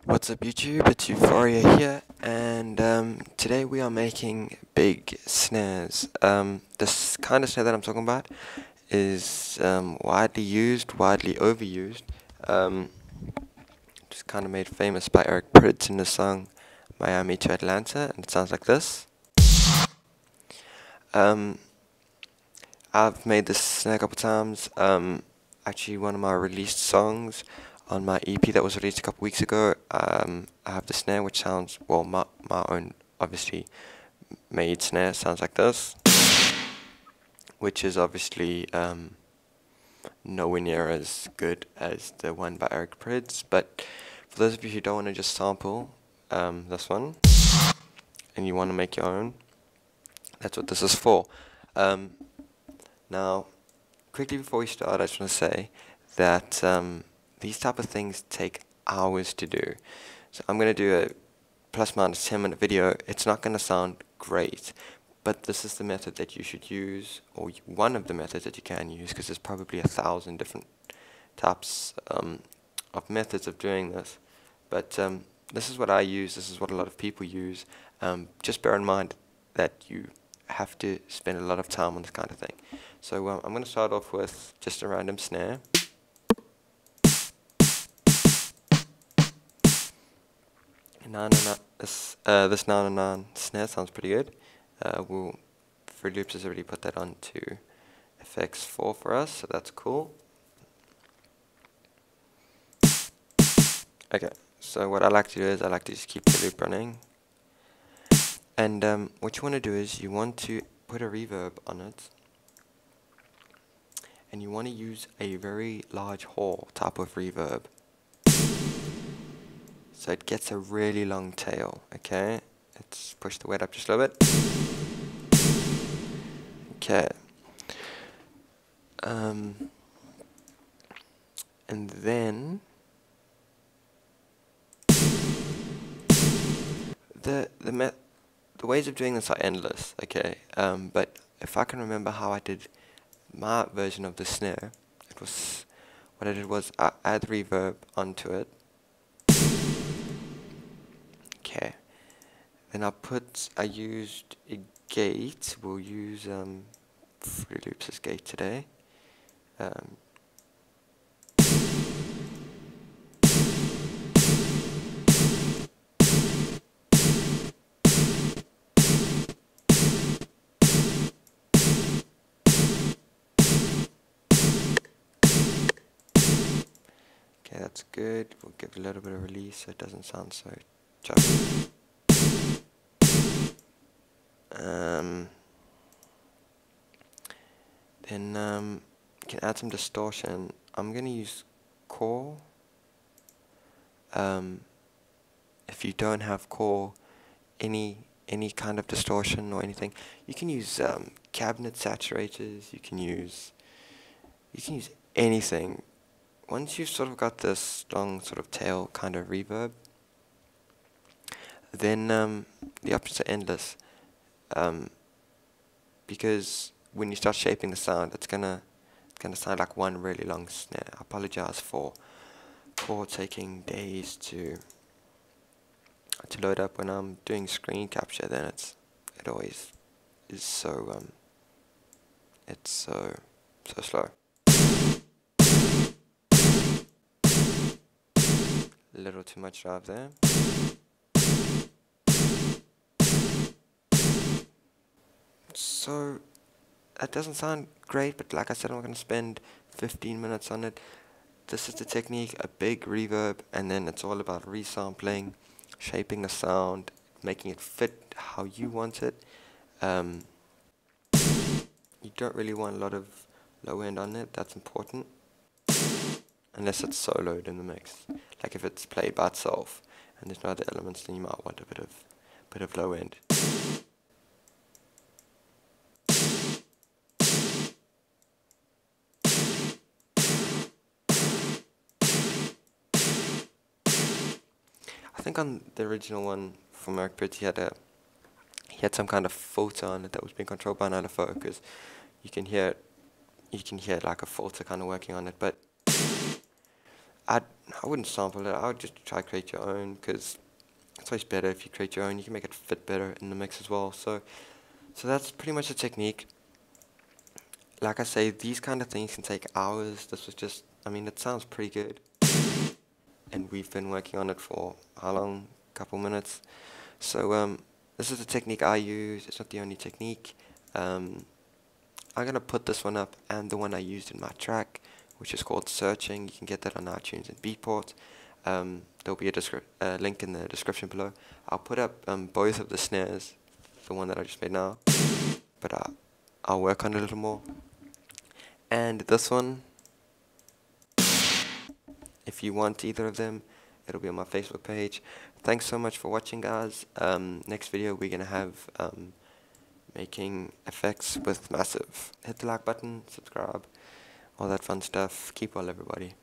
What's up YouTube, it's Euphoria here, and today we are making big snares. This kind of snare that I'm talking about is widely used, widely overused, just kind of made famous by Prydz in the song Miami to Atlanta, and it sounds like this. I've made this snare a couple times. Actually, one of my released songs on my EP that was released a couple weeks ago, I have the snare which sounds, well, my own obviously made snare sounds like this, which is obviously nowhere near as good as the one by Prydz, but for those of you who don't want to just sample this one and you want to make your own, that's what this is for. Now, quickly before we start, I just want to say that these type of things take hours to do. So I'm going to do a plus minus 10-minute video. It's not going to sound great, but this is the method that you should use, or one of the methods that you can use, because there's probably 1,000 different types of methods of doing this. But this is what I use, this is what a lot of people use. Just bear in mind that you have to spend a lot of time on this kind of thing. So I'm going to start off with just a random snare. This 909 snare sounds pretty good. Fruit Loops has already put that onto FX4 for us, so that's cool. Okay, so what I like to do is I like to just keep the loop running. And what you want to do is you want to put a reverb on it, and you want to use a very large hall type of reverb, so it gets a really long tail. Okay, let's push the weight up just a little bit. Okay, and then the ways of doing this are endless. Okay, but if I can remember how I did my version of the snare, it was, what I did was I add reverb onto it. Okay, then I used a gate. We'll use Fruit Loops' gate today. Okay, that's good. We'll give it a little bit of release so it doesn't sound so choppy. Then you can add some distortion. I'm gonna use core. If you don't have core, any kind of distortion or anything, you can use cabinet saturators. You can use anything. Once you've sort of got this long sort of tail kind of reverb, then the options are endless. Because when you start shaping the sound, it's gonna sound like one really long snare. I apologize for taking days to load up. When I'm doing screen capture, then it always is so it's so slow. A little too much drive there. So that doesn't sound great, but like I said, I'm going to spend 15 minutes on it. This is the technique: a big reverb, and then it's all about resampling, shaping the sound, making it fit how you want it. You don't really want a lot of low end on it. That's important, unless it's soloed in the mix. Like if it's played by itself and there's no other elements, then you might want a bit of low end. I think on the original one from Prydz, he had some kind of filter on it that was being controlled by another focus. You can hear like a filter kind of working on it, but I wouldn't sample it. I would just try to create your own, because it's always better if you create your own. You can make it fit better in the mix as well. So that's pretty much the technique. Like I say, these kind of things can take hours. This was just, I mean, it sounds pretty good. And we've been working on it for how long? A couple minutes. So this is the technique I use. It's not the only technique. I'm gonna put this one up and the one I used in my track, which is called Searching. You can get that on iTunes and Beatport. There'll be a link in the description below. I'll put up both of the snares, the one that I just made now, but I'll work on it a little more. And this one, if you want either of them, it'll be on my Facebook page. Thanks so much for watching, guys. Next video we're gonna have making effects with Massive. Hit the like button, subscribe, all that fun stuff. Keep well, everybody.